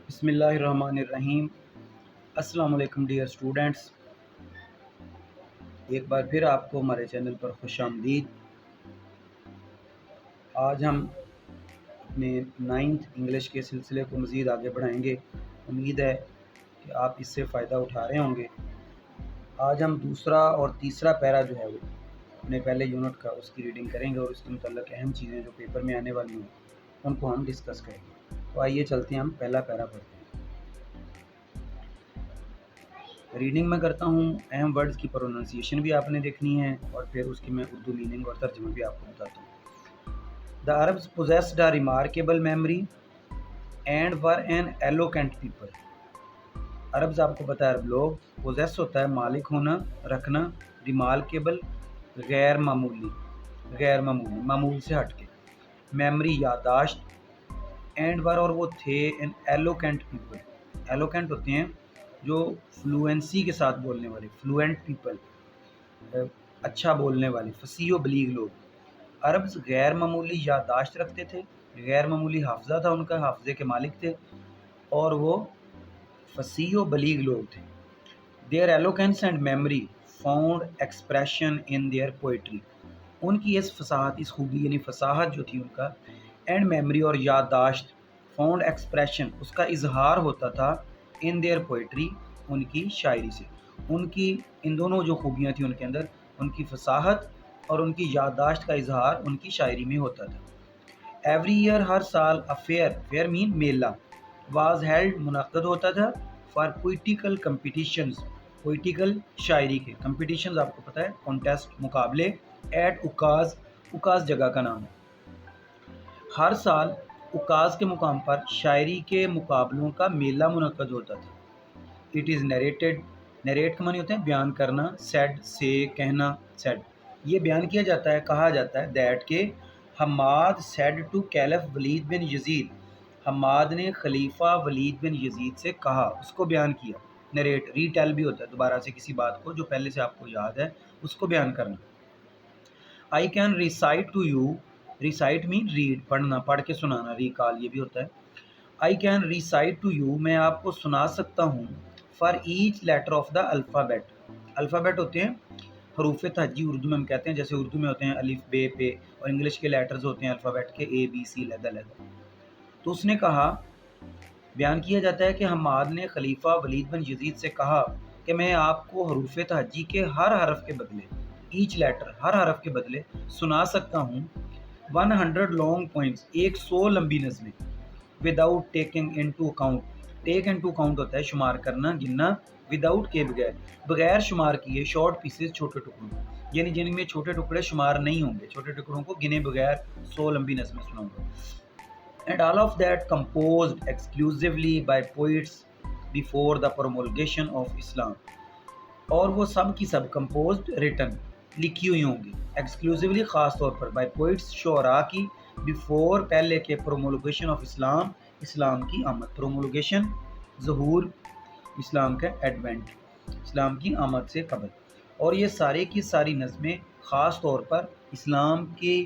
بسم اللہ الرحمن الرحیم۔ السلام علیکم ڈیئر اسٹوڈنٹس، ایک بار پھر آپ کو ہمارے چینل پر خوش آمدید۔ آج ہم اپنے 9th انگلش کے سلسلے کو مزید آگے بڑھائیں گے۔ امید ہے کہ آپ اس سے فائدہ اٹھا رہے ہوں گے۔ آج ہم دوسرا اور تیسرا پیرا جو ہے وہ اپنے پہلے یونٹ کا اس کی ریڈنگ کریں گے، اور اس کے متعلق اہم چیزیں جو پیپر میں آنے والی ہیں ان کو ہم ڈسکس کریں گے۔ تو آئیے چلتے ہیں، ہم پہلا پیرا پڑھتے ہیں۔ ریڈنگ میں کرتا ہوں، اہم ورڈز کی پروننسیشن بھی آپ نے دیکھنی ہے، اور پھر اس کی میں اردو میننگ اور ترجمہ بھی آپ کو بتاتا ہوں۔ The Arabs possessed a remarkable memory and were an eloquent people. Arabs آپ کو پتہ ہے، عرب لوگ پوزیس ہوتا ہے مالک ہونا، رکھنا، ریمارکیبل غیر معمولی، معمول سے ہٹ کے، میموری یادداشت، اینڈ ور اور وہ تھے ان ایلوکینٹ پیپل۔ ایلوکینٹ ہوتے ہیں جو فلوئنسی کے ساتھ بولنے والے، فلوئنٹ پیپل، اچھا بولنے والے، فصیح و بلیغ لوگ۔ عربز غیر معمولی یادداشت رکھتے تھے، غیر معمولی حافظہ تھا ان کا، حافظے کے مالک تھے، اور وہ فصیح و بلیغ لوگ تھے۔ Their eloquence and memory found expression in their poetry. ان کی اس فصاحت، اس خوبی یعنی فصاحت جو تھی ان کا، اینڈ میموری اور یادداشت، فاؤنڈ ایکسپریشن اس کا اظہار ہوتا تھا، ان دیئر پوئٹری ان کی شاعری سے۔ ان کی ان دونوں جو خوبیاں تھیں ان کے اندر، ان کی فصاحت اور ان کی یادداشت کا اظہار ان کی شاعری میں ہوتا تھا۔ ایوری ایئر ہر سال فیئر مین میلہ، واز ہیلڈ منعقد ہوتا تھا، فار پوئٹیکل کمپٹیشنز، پوئٹیکل شاعری کے کمپٹیشنز آپ کو پتہ ہے کانٹیسٹ، مقابلے، ایٹ اکاز جگہ کا نام ہے۔ ہر سال اکاز کے مقام پر شاعری کے مقابلوں کا میلہ منعقد ہوتا تھا۔ اٹ از نیریٹ کا معنی ہوتا ہے بیان کرنا، سیڈ سے کہنا، سیڈ یہ بیان کیا جاتا ہے، کہا جاتا ہے، دیٹ کہ حماد سیڈ ٹو کیلف ولید بن یزید، حماد نے خلیفہ ولید بن یزید سے کہا، اس کو بیان کیا۔ نریٹ ری ٹیل بھی ہوتا ہے، دوبارہ سے کسی بات کو جو پہلے سے آپ کو یاد ہے اس کو بیان کرنا۔ I can recite to you, recite mean read, پڑھنا، پڑھ کے سنانا، ریکال یہ بھی ہوتا ہے۔ I can recite to you, میں آپ کو سنا سکتا ہوں، for each letter of the alphabet, alphabet ہوتے ہیں حروف تہجی، اردو میں ہم کہتے ہیں، جیسے اردو میں ہوتے ہیں الف بے پے، اور انگلش کے لیٹرز ہوتے ہیں الفابیٹ کے اے بی سی علیحدہ۔ تو اس نے کہا، بیان کیا جاتا ہے کہ حماد نے خلیفہ ولید بن یزید سے کہا کہ میں آپ کو حروف تہجی کے ہر حرف کے بدلے، ایچ لیٹر ہر حرف کے بدلے سنا سکتا ہوں، 100 لانگ پوائنٹس، 100 لمبی نظمیں، وداؤٹ ٹیکنگ انٹو اکاؤنٹ، ٹیک انٹو اکاؤنٹ ہوتا ہے شمار کرنا، گننا، وداؤٹ کے بغیر شمار کیے، شارٹ پیسز چھوٹے ٹکڑوں، یعنی جن میں چھوٹے ٹکڑے شمار نہیں ہوں گے، چھوٹے ٹکڑوں کو گنے بغیر 100 لمبی نظمیں سناؤں گا۔ And all of that composed exclusively by poets before the promulgation of Islam، اور وہ سب کی سب composed written لکھی ہوئی ہوں گی، exclusively خاص طور پر by poets شعراء کی، before پہلے کے promulgation of Islam، اسلام کی آمد، promulgation ظہور، اسلام کا ایڈوینٹ، اسلام کی آمد سے قبل، اور یہ سارے کی ساری نظمیں خاص طور پر اسلام کی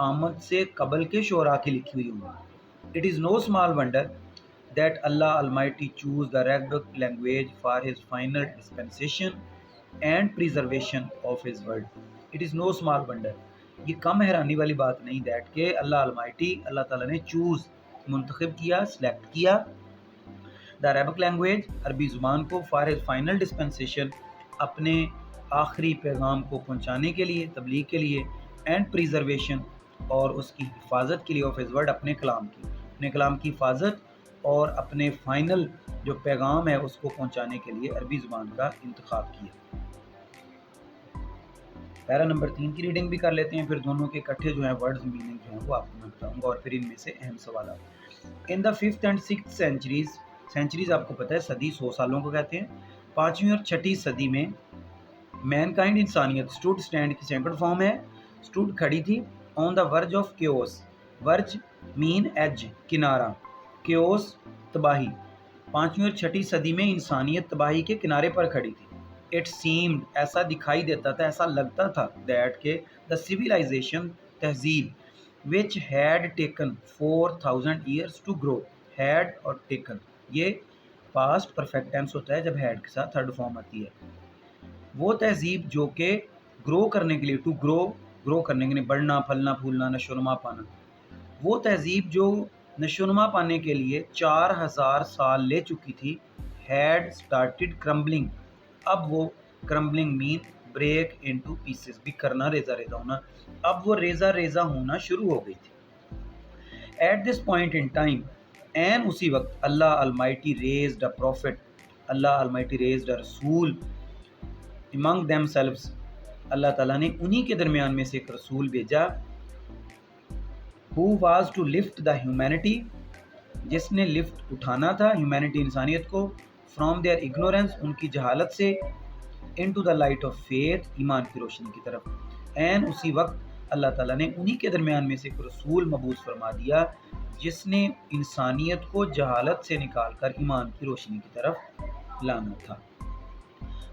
آمد سے قبل کے شعراء کی لکھی ہوئی ہوں گی۔ It is no small wonder that Allah Almighty chose the Arabic language for His final dispensation and preservation of His word. It is no small wonder، یہ کم حیرانی والی بات نہیں، that کہ اللہ Almighty، اللہ تعالیٰ نے چوز، منتخب کیا، سلیکٹ کیا، the Arabic language، عربی زبان کو، for His final dispensation، اپنے آخری پیغام کو پہنچانے کے لیے، تبلیغ کے لیے، and preservation، اور اس کی حفاظت کے لیے، of His word، اپنے کلام کی، اپنے کلام کی حفاظت اور اپنے فائنل جو پیغام ہے اس کو پہنچانے کے لیے عربی زبان کا انتخاب کیا۔ پیرا نمبر 3 کی ریڈنگ بھی کر لیتے ہیں، پھر دونوں کے اکٹھے جو ہیں ورڈز میننگ جو ہیں وہ آپ کو میں بتاؤں گا، اور پھر ان میں سے اہم سوالات۔ ان دا 5th and 6th centuries، centuries آپ کو پتہ ہے صدی، 100 سالوں کو کہتے ہیں، 5ویں اور 6ٹھی صدی میں مین کائنڈ، انسانیت، اسٹوڈ اسٹینڈ کی سینکڑ فارم ہے، اسٹوڈ کھڑی تھی، آن the verge of caves, ورج main age, کنارہ، کیوس تباہی، 5ویں اور 6ٹھی صدی میں انسانیت تباہی کے کنارے پر کھڑی تھی۔ اٹ سیمڈ، ایسا دکھائی دیتا تھا، ایسا لگتا تھا، دیٹ کہ دا سویلائزیشن، تہذیب، which had taken 4000 years to grow, had اور ٹیکن یہ پاسٹ پرفیکٹ ٹینس ہوتا ہے جب ہیڈ کے ساتھ تھرڈ فارم آتی ہے. وہ تہذیب جو کہ گرو کرنے کے لیے ٹو گرو کرنے کے لیے بڑھنا پھلنا پھولنا نشو و نما پانا، وہ تہذیب جو نشو و نما پانے کے لیے 4000 سال لے چکی تھی، ہیڈ اسٹارٹیڈ کرمبلنگ. اب وہ کرمبلنگ مین بریک انٹو پیسز، بھی کرنا ریزہ ریزہ ہونا، اب وہ ریزہ ریزہ ہونا شروع ہو گئی تھی. At this point in time, این اسی وقت، Allah Almighty raised a prophet, Allah Almighty raised a رسول among themselves، اللہ تعالیٰ نے انہی کے درمیان میں سے ایک رسول بھیجا، who was to lift the humanity، جس نے لفٹ اٹھانا تھا ہیومینٹی انسانیت کو، from their ignorance، ان کی جہالت سے، into the light of faith، ایمان کی روشنی کی طرف. این اسی وقت اللہ تعالیٰ نے انہی کے درمیان میں سے ایک رسول مبعوث فرما دیا جس نے انسانیت کو جہالت سے نکال کر ایمان کی روشنی کی طرف لانا تھا.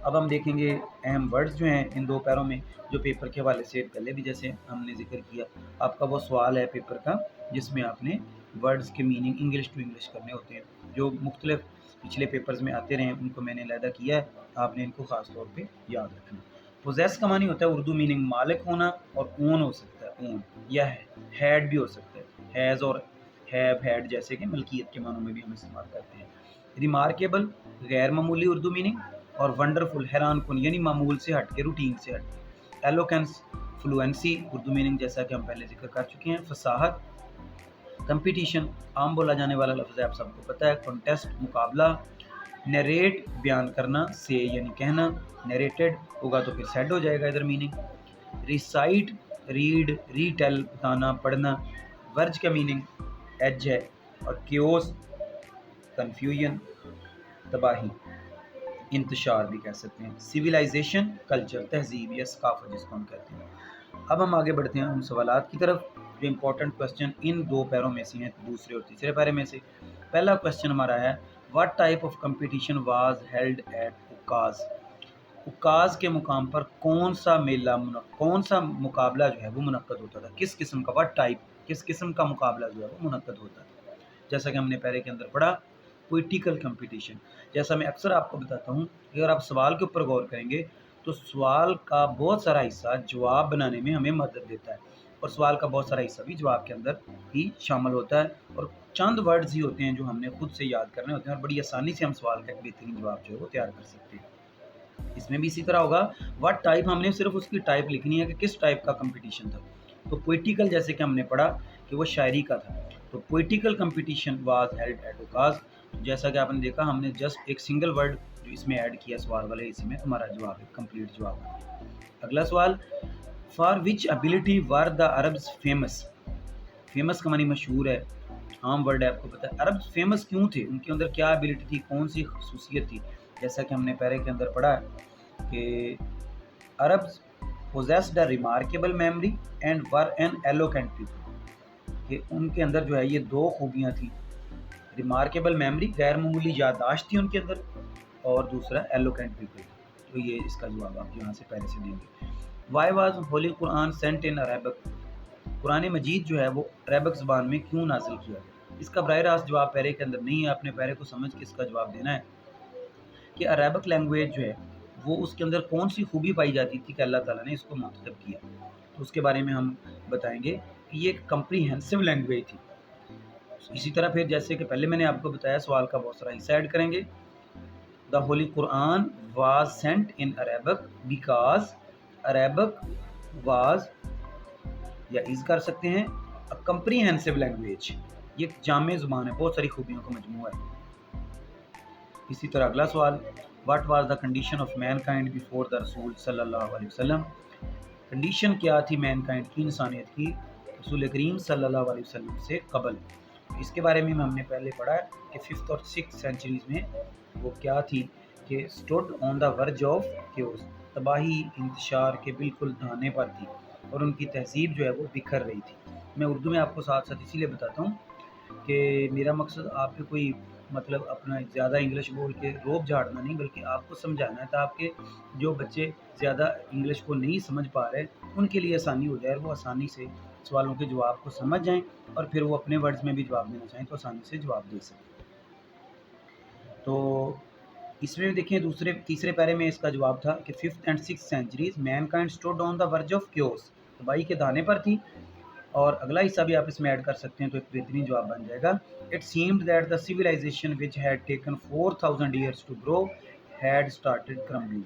اب ہم دیکھیں گے اہم ورڈز جو ہیں ان 2 پیروں میں، جو پیپر کے حوالے سے پہلے بھی جیسے ہم نے ذکر کیا. آپ کا وہ سوال ہے پیپر کا جس میں آپ نے ورڈز کے میننگ انگلش ٹو انگلش کرنے ہوتے ہیں، جو مختلف پچھلے پیپرز میں آتے رہے ہیں ان کو میں نے علیحدہ کیا ہے، آپ نے ان کو خاص طور پہ یاد رکھنا. پوزیس کا معنی ہوتا ہے اردو میننگ مالک ہونا، اور اون ہو سکتا ہے، اون یا ہیڈ بھی ہو سکتا ہے، ہیز اور ہیو ہیڈ جیسے کہ ملکیت کے معنوں میں بھی ہم استعمال کرتے ہیں. ریمارکیبل غیر معمولی اردو میننگ، اور ونڈرفل حیران کن یعنی معمول سے ہٹ کے، روٹین سے ہٹ کے. ایلوکینس فلوئنسی اردو میننگ جیسا کہ ہم پہلے ذکر کر چکے ہیں. فصاحت. کمپٹیشن عام بولا جانے والا لفظ ہے، آپ سب کو پتہ ہے. کنٹیسٹ مقابلہ. نیریٹ بیان کرنا، سے یعنی کہنا، نیریٹڈ ہوگا تو پھر سیڈ ہو جائے گا ادھر میننگ. ریسائٹ ریڈ ری ٹیل بتانا پڑھنا. ورج کا میننگ ایج ہے، اور کیوس کنفیوژن تباہی، انتشار بھی کہہ سکتے ہیں. سویلائزیشن کلچر تہذیب یا ثقافت جس کو ہم کہتے ہیں. اب ہم آگے بڑھتے ہیں ان سوالات کی طرف جو امپورٹنٹ کوسچن ان 2 پیروں میں سے ہیں، دوسرے اور تیسرے پیرے میں سے. پہلا کوسچن ہمارا ہے what type of competition was held at Ukaz. Ukaz کے مقام پر کون سا میلہ کون سا مقابلہ جو ہے وہ منعقد ہوتا تھا، کس قسم کا، واٹ ٹائپ کس قسم کا مقابلہ جو ہے وہ منعقد ہوتا تھا. جیسا کہ ہم نے پیرے کے اندر پڑھا پوئٹیکل کمپٹیشن. جیسا میں اکثر آپ کو بتاتا ہوں کہ اگر آپ سوال کے اوپر غور کریں گے تو سوال کا بہت سارا حصہ جواب بنانے میں ہمیں مدد دیتا ہے، اور سوال کا بہت سارا حصہ بھی جواب کے اندر ہی شامل ہوتا ہے، اور چند ورڈز ہی ہوتے ہیں جو ہم نے خود سے یاد کرنے ہوتے ہیں، اور بڑی آسانی سے ہم سوال کا ایک بہترین جواب جو ہے وہ تیار کر سکتے ہیں. اس میں بھی اسی طرح ہوگا، واٹ ٹائپ ہم نے صرف اس کی ٹائپ لکھنی ہے کہ کس ٹائپ کا کمپٹیشن تھا. تو پوئٹیکل جیسے کہ ہم نے پڑھا کہ وہ شاعری کا تھا، تو پوئٹیکل کمپٹیشن واز ہیلڈ ایٹ عکاظ. جیسا کہ آپ نے دیکھا ہم نے جسٹ ایک سنگل ورڈ جو اس میں ایڈ کیا سوال والے حصے میں، ہمارا جواب ہے کمپلیٹ جواب. اگلا سوال، for which ability were the Arabs famous. Famous کا معنی مشہور ہے، عام ورڈ ہے، آپ کو پتہ ہے. عرب فیمس کیوں تھے، ان کے اندر کیا ابیلٹی تھی، کون سی خصوصیت تھی. جیسا کہ ہم نے پیرے کے اندر پڑھا ہے کہ عرب possessed a remarkable memory and were an eloquent people، کہ ان کے اندر جو ہے یہ 2 خوبیاں تھیں. ریمارکیبل میموری غیر معمولی یادداشت تھی ان کے اندر، اور دوسرا ایلوکینٹ پیپل. تو یہ اس کا جواب آپ یہاں سے پہلے سے دیں گے. Why was holy Quran sent in Arabic. قرآن مجید جو ہے وہ عربک زبان میں کیوں نازل کیا گیا. اس کا براہ راست جواب پیرے کے اندر نہیں ہے، آپ نے پیرے کو سمجھ کے اس کا جواب دینا ہے کہ عربک لینگویج جو ہے وہ اس کے اندر کون سی خوبی پائی جاتی تھی کہ اللہ تعالیٰ نے اس کو منتخب کیا. تو اس کے بارے میں ہم بتائیں گے کہ یہ ایک کمپریہنسو لینگویج تھی. اسی طرح پھر جیسے کہ پہلے میں نے آپ کو بتایا سوال کا بہت سارا حصہ ایڈ کریں گے. The holy Quran was sent in Arabic because Arabic was, یا از کر سکتے ہیں، کمپریہنسو لینگویج. یہ ایک جامع زبان ہے، بہت ساری خوبیوں کا مجموعہ ہے. اسی طرح اگلا سوال، what was the condition of mankind before the رسول صلی اللہ علیہ وسلم. کنڈیشن کیا تھی مین کائنڈ کی، انسانیت کی، رسول کریم صلی اللہ علیہ وسلم سے قبل. اس کے بارے میں ہم نے پہلے پڑھا ہے کہ 5th اور 6th سینچریز میں وہ کیا تھی کہ stood on the verge of chaos, تباہی انتشار کے بالکل دھانے پر تھی، اور ان کی تہذیب جو ہے وہ بکھر رہی تھی. میں اردو میں آپ کو ساتھ ساتھ اسی لیے بتاتا ہوں کہ میرا مقصد آپ کے کوئی مطلب اپنا زیادہ انگلش بول کے روب جھاڑنا نہیں، بلکہ آپ کو سمجھانا ہے تاکہ جو بچے زیادہ انگلش کو نہیں سمجھ پا رہے ان کے لیے آسانی ہو جائے، وہ آسانی سے سوالوں کے جواب کو سمجھ جائیں، اور پھر وہ اپنے ورڈز میں بھی جواب دینا چاہیں تو آسانی سے جواب دے سکیں. تو اس میں بھی دیکھیں تیسرے پیرے میں اس کا جواب تھا کہ 5th and 6th centuries mankind stood on the verge of chaos، تباہی کے دانے پر تھی. اور اگلا حصہ بھی آپ اس میں ایڈ کر سکتے ہیں تو ایک بہترین جواب بن جائے گا. It seemed that the civilization which had taken 4000 years to grow had started crumbling.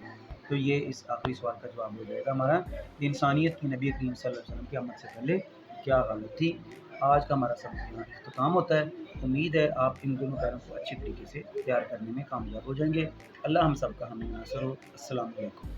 تو یہ اس آخری سوال کا جواب ہو جائے گا ہمارا کہ انسانیت کی نبی کریم صلی اللہ علیہ وسلم کی آمد سے پہلے کیا حالت تھی. آج کا ہمارا سبق یہاں اختتام ہوتا ہے. امید ہے آپ ان دونوں پیروں کو اچھی طریقے سے تیار کرنے میں کامیاب ہو جائیں گے. اللہ ہم سب کا ہمیں ناصر ہو. السلام علیکم.